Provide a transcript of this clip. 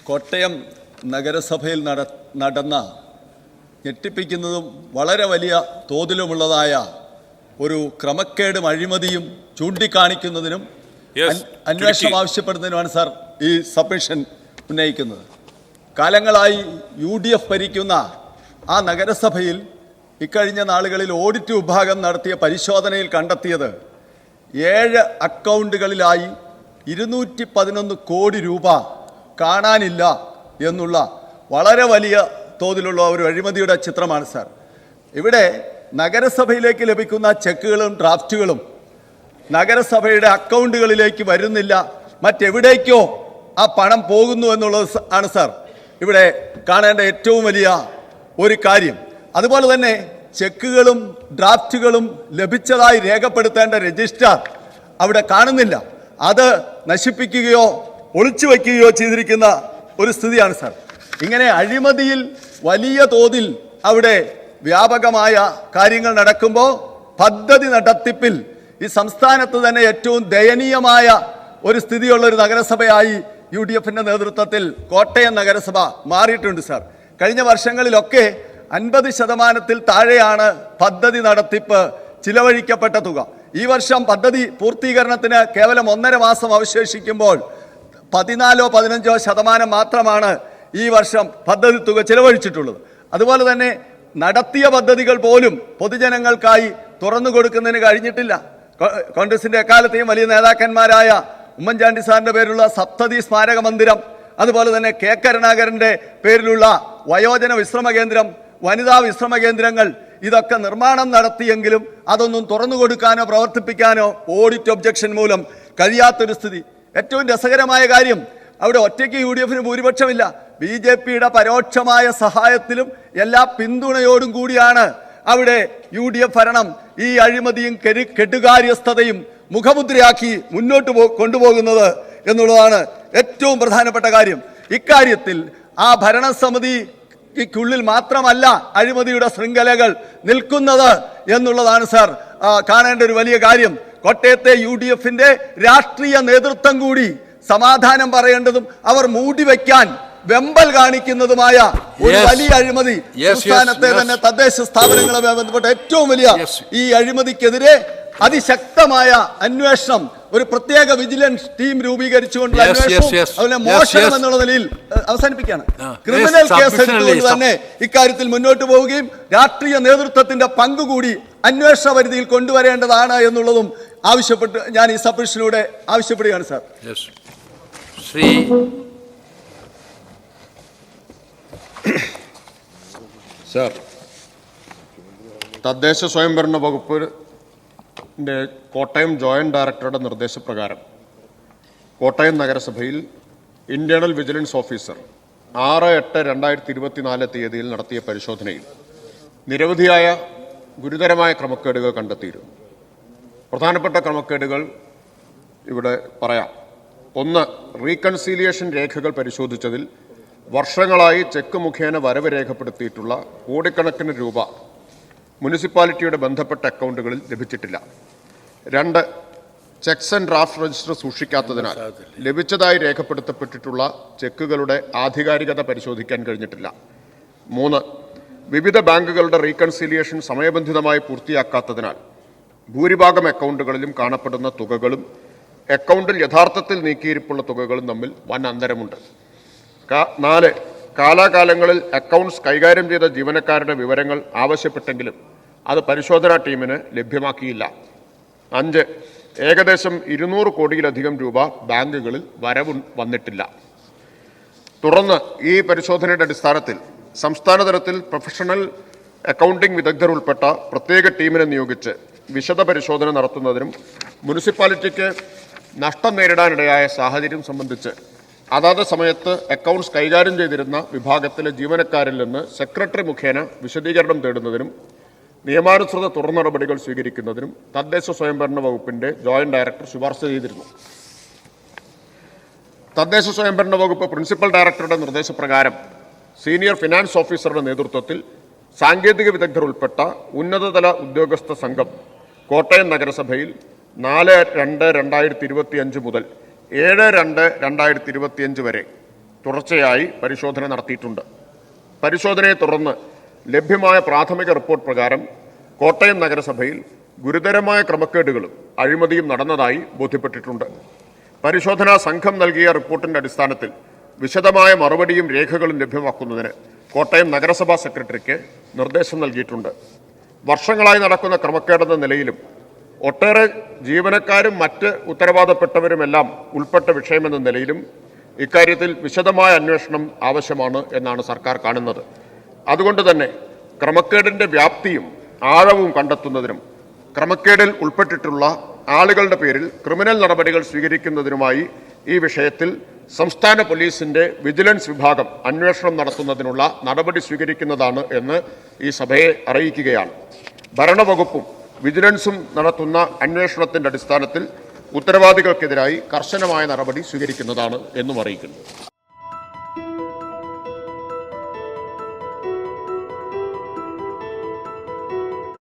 കോട്ടയം നഗരസഭയിൽ നടന്ന ഞെട്ടിപ്പിക്കുന്നതും വളരെ വലിയ തോതിലുമുള്ളതായ ഒരു ക്രമക്കേടും അഴിമതിയും ചൂണ്ടിക്കാണിക്കുന്നതിനും അന്വേഷണം ആവശ്യപ്പെടുന്നതിനുമാണ് സാർ ഈ സബ്മിഷൻ ഉന്നയിക്കുന്നത്. കാലങ്ങളായി UDF ഭരിക്കുന്ന ആ നഗരസഭയിൽ ഇക്കഴിഞ്ഞ നാളുകളിൽ ഓഡിറ്റ് വിഭാഗം നടത്തിയ പരിശോധനയിൽ കണ്ടെത്തിയത് 7 അക്കൗണ്ടുകളിലായി 211 കോടി രൂപ കാണാനില്ല എന്നുള്ള വളരെ വലിയ തോതിലുള്ള ഒരു അഴിമതിയുടെ ചിത്രമാണ് സാർ. ഇവിടെ നഗരസഭയിലേക്ക് ലഭിക്കുന്ന ചെക്കുകളും ഡ്രാഫ്റ്റുകളും നഗരസഭയുടെ അക്കൗണ്ടുകളിലേക്ക് വരുന്നില്ല, മറ്റെവിടേക്കോ ആ പണം പോകുന്നു എന്നുള്ളത് ആണ് സാർ ഇവിടെ കാണേണ്ട ഏറ്റവും വലിയ ഒരു കാര്യം. അതുപോലെ തന്നെ ചെക്കുകളും ഡ്രാഫ്റ്റുകളും ലഭിച്ചതായി രേഖപ്പെടുത്തേണ്ട രജിസ്ട്രാർ അവിടെ കാണുന്നില്ല. അത് നശിപ്പിക്കുകയോ ഒളിച്ചു വയ്ക്കുകയോ ചെയ്തിരിക്കുന്ന ഒരു സ്ഥിതിയാണ് സാർ. ഇങ്ങനെ അഴിമതിയിൽ വലിയ തോതിൽ അവിടെ വ്യാപകമായ കാര്യങ്ങൾ നടക്കുമ്പോൾ പദ്ധതി നടത്തിപ്പിൽ ഈ സംസ്ഥാനത്ത് തന്നെ ഏറ്റവും ദയനീയമായ ഒരു സ്ഥിതിയുള്ള ഒരു നഗരസഭയായി UDFന്റെ നേതൃത്വത്തിൽ കോട്ടയം നഗരസഭ മാറിയിട്ടുണ്ട് സാർ. കഴിഞ്ഞ വർഷങ്ങളിലൊക്കെ 50% താഴെയാണ് പദ്ധതി നടത്തിപ്പ് ചിലവഴിക്കപ്പെട്ട തുക. ഈ വർഷം പദ്ധതി പൂർത്തീകരണത്തിന് കേവലം 1.5 മാസം അവശേഷിക്കുമ്പോൾ 14-15% മാത്രമാണ് ഈ വർഷം പദ്ധതി തുക ചിലവഴിച്ചിട്ടുള്ളത്. അതുപോലെ തന്നെ നടത്തിയ പദ്ധതികൾ പോലും പൊതുജനങ്ങൾക്കായി തുറന്നു കൊടുക്കുന്നതിന് കഴിഞ്ഞിട്ടില്ല. കോൺഗ്രസിന്റെ എക്കാലത്തെയും വലിയ നേതാക്കന്മാരായ ഉമ്മൻചാണ്ടി സാറിന്റെ പേരിലുള്ള സപ്തതി സ്മാരക മന്ദിരം, അതുപോലെ തന്നെ K കരുണാകരന്റെ പേരിലുള്ള വയോജന വിശ്രമ കേന്ദ്രം, വനിതാ വിശ്രമ കേന്ദ്രങ്ങൾ, ഇതൊക്കെ നിർമ്മാണം നടത്തിയെങ്കിലും അതൊന്നും തുറന്നു കൊടുക്കാനോ പ്രവർത്തിപ്പിക്കാനോ ഓഡിറ്റ് ഒബ്ജക്ഷൻ മൂലം കഴിയാത്തൊരു സ്ഥിതി. ഏറ്റവും രസകരമായ കാര്യം, അവിടെ ഒറ്റയ്ക്ക് UDFന് ഭൂരിപക്ഷമില്ല. BJPയുടെ പരോക്ഷമായ സഹായത്തിലും എല്ലാ പിന്തുണയോടും കൂടിയാണ് അവിടെ UDF ഭരണം ഈ അഴിമതിയും കെടുകാര്യസ്ഥതയും മുഖമുദ്രയാക്കി മുന്നോട്ട് കൊണ്ടുപോകുന്നത് എന്നുള്ളതാണ് ഏറ്റവും പ്രധാനപ്പെട്ട കാര്യം. ഇക്കാര്യത്തിൽ ആ ഭരണസമിതിക്കുള്ളിൽ മാത്രമല്ല അഴിമതിയുടെ ശൃംഖലകൾ നിൽക്കുന്നത് എന്നുള്ളതാണ് സാർ കാണേണ്ട ഒരു വലിയ കാര്യം. കോട്ടയത്തെ UDFന്റെ രാഷ്ട്രീയ നേതൃത്വം കൂടി സമാധാനം പറയേണ്ടതും അവർ മൂടിവെക്കാൻ വെമ്പൽ കാണിക്കുന്നതുമായ ഒരു വലിയ അഴിമതി സംസ്ഥാനത്തെ തന്നെ തദ്ദേശ സ്ഥാപനങ്ങളുമായി ബന്ധപ്പെട്ട ഏറ്റവും വലിയ ഈ അഴിമതിക്കെതിരെ അതിശക്തമായ അന്വേഷണം, ഒരു പ്രത്യേക വിജിലൻസ് ടീം രൂപീകരിച്ചുകൊണ്ടുള്ള അന്വേഷണം, അതുപോലെ മോഷണം എന്നുള്ള നിലയിൽ അവസാനിപ്പിക്കുകയാണ്. ക്രിമിനൽ കേസ് എടുത്തുകൊണ്ട് തന്നെ ഇക്കാര്യത്തിൽ മുന്നോട്ട് പോവുകയും രാഷ്ട്രീയ നേതൃത്വത്തിന്റെ പങ്കുകൂടി അന്വേഷണ പരിധിയിൽ കൊണ്ടുവരേണ്ടതാണ് എന്നുള്ളതും ആവശ്യപ്പെട്ട് ഞാൻ ഈ സബ്മിഷനിലൂടെ ആവശ്യപ്പെടുകയാണ് സാർ. സാർ, തദ്ദേശ സ്വയംഭരണ വകുപ്പ് കോട്ടയം ജോയിന്റ് ഡയറക്ടറുടെ നിർദ്ദേശപ്രകാരം കോട്ടയം നഗരസഭയിൽ ഇന്റേണൽ വിജിലൻസ് ഓഫീസർ 6/8/2024 തീയതിയിൽ നടത്തിയ പരിശോധനയിൽ നിരവധിയായ ഗുരുതരമായ ക്രമക്കേടുകൾ കണ്ടെത്തിയിരുന്നു. പ്രധാനപ്പെട്ട ക്രമക്കേടുകൾ ഇവിടെ പറയാം. 1, റീകൺസീലിയേഷൻ രേഖകൾ പരിശോധിച്ചതിൽ വർഷങ്ങളായി ചെക്ക് മുഖേന വരവ് രേഖപ്പെടുത്തിയിട്ടുള്ള കോടിക്കണക്കിന് രൂപ മുനിസിപ്പാലിറ്റിയുടെ ബന്ധപ്പെട്ട അക്കൗണ്ടുകളിൽ ലഭിച്ചിട്ടില്ല. 2, ചെക്സ് ആൻഡ് ഡ്രാഫ്റ്റ് രജിസ്റ്റർ സൂക്ഷിക്കാത്തതിനാൽ ലഭിച്ചതായി രേഖപ്പെടുത്തപ്പെട്ടിട്ടുള്ള ചെക്കുകളുടെ ആധികാരികത പരിശോധിക്കാൻ കഴിഞ്ഞിട്ടില്ല. 3, വിവിധ ബാങ്കുകളുടെ റീകൺസീലിയേഷൻ സമയബന്ധിതമായി പൂർത്തിയാക്കാത്തതിനാൽ ഭൂരിഭാഗം അക്കൗണ്ടുകളിലും കാണപ്പെടുന്ന തുകകളും അക്കൗണ്ടിൽ യഥാർത്ഥത്തിൽ നീക്കിയിരിപ്പുള്ള തുകകളും തമ്മിൽ വൻ അന്തരമുണ്ട്. 4, കാലാകാലങ്ങളിൽ അക്കൗണ്ട്സ് കൈകാര്യം ചെയ്ത ജീവനക്കാരുടെ വിവരങ്ങൾ ആവശ്യപ്പെട്ടെങ്കിലും അത് പരിശോധനാ ടീമിന് ലഭ്യമാക്കിയില്ല. 5, ഏകദേശം 200 കോടിയിലധികം രൂപ ബാങ്കുകളിൽ വരവ് വന്നിട്ടില്ല. തുടർന്ന് ഈ പരിശോധനയുടെ അടിസ്ഥാനത്തിൽ സംസ്ഥാന തലത്തിൽ പ്രൊഫഷണൽ അക്കൗണ്ടിംഗ് വിദഗ്ധർ ഉൾപ്പെട്ട പ്രത്യേക ടീമിനെ നിയോഗിച്ച് വിശദ പരിശോധന നടത്തുന്നതിനും മുനിസിപ്പാലിറ്റിക്ക് നഷ്ടം നേരിടാനിടയായ സാഹചര്യം സംബന്ധിച്ച് അതാത് സമയത്ത് അക്കൗണ്ട്സ് കൈകാര്യം ചെയ്തിരുന്ന വിഭാഗത്തിലെ ജീവനക്കാരിൽ നിന്ന് സെക്രട്ടറി മുഖേന വിശദീകരണം തേടുന്നതിനും നിയമാനുസൃത തുടർ നടപടികൾ സ്വീകരിക്കുന്നതിനും തദ്ദേശ സ്വയംഭരണ വകുപ്പിന്റെ ജോയിന്റ് ഡയറക്ടർ ശുപാർശ ചെയ്തിരുന്നു. തദ്ദേശ സ്വയംഭരണ വകുപ്പ് പ്രിൻസിപ്പൽ ഡയറക്ടറുടെ നിർദ്ദേശപ്രകാരം സീനിയർ ഫിനാൻസ് ഓഫീസറുടെ നേതൃത്വത്തിൽ സാങ്കേതിക വിദഗ്ധർ ഉൾപ്പെട്ട ഉന്നതതല ഉദ്യോഗസ്ഥ സംഘം കോട്ടയം നഗരസഭയിൽ 4/2/2025 മുതൽ 7/2/2025 വരെ തുടർച്ചയായി പരിശോധന നടത്തിയിട്ടുണ്ട്. പരിശോധനയെ തുടർന്ന് ലഭ്യമായ പ്രാഥമിക റിപ്പോർട്ട് പ്രകാരം കോട്ടയം നഗരസഭയിൽ ഗുരുതരമായ ക്രമക്കേടുകളും അഴിമതിയും നടന്നതായി ബോധ്യപ്പെട്ടിട്ടുണ്ട്. പരിശോധനാ സംഘം നൽകിയ റിപ്പോർട്ടിന്റെ അടിസ്ഥാനത്തിൽ വിശദമായ മറുപടിയും രേഖകളും ലഭ്യമാക്കുന്നതിന് കോട്ടയം നഗരസഭാ സെക്രട്ടറിക്ക് നിർദ്ദേശം നൽകിയിട്ടുണ്ട്. വർഷങ്ങളായി നടക്കുന്ന ക്രമക്കേടെന്ന നിലയിലും ഒട്ടേറെ ജീവനക്കാരും മറ്റ് ഉത്തരവാദപ്പെട്ടവരുമെല്ലാം ഉൾപ്പെട്ട വിഷയമെന്ന നിലയിലും ഇക്കാര്യത്തിൽ വിശദമായ അന്വേഷണം ആവശ്യമാണ് എന്നാണ് സർക്കാർ കാണുന്നത്. അതുകൊണ്ട് തന്നെ ക്രമക്കേടിന്റെ വ്യാപ്തിയും ആഴവും കണ്ടെത്തുന്നതിനും ക്രമക്കേടിൽ ഉൾപ്പെട്ടിട്ടുള്ള ആളുകളുടെ പേരിൽ ക്രിമിനൽ നടപടികൾ സ്വീകരിക്കുന്നതിനുമായി ഈ വിഷയത്തിൽ സംസ്ഥാന പോലീസിന്റെ വിജിലൻസ് വിഭാഗം അന്വേഷണം നടത്തുന്നതിനുള്ള നടപടി സ്വീകരിക്കുന്നതാണ് എന്ന് ഈ സഭയെ അറിയിക്കുകയാണ്. ഭരണവകുപ്പും വിജിലൻസും നടത്തുന്ന അന്വേഷണത്തിന്റെ അടിസ്ഥാനത്തിൽ ഉത്തരവാദികൾക്കെതിരായി കർശനമായ നടപടി സ്വീകരിക്കുന്നതാണ് എന്നും അറിയിക്കുന്നു.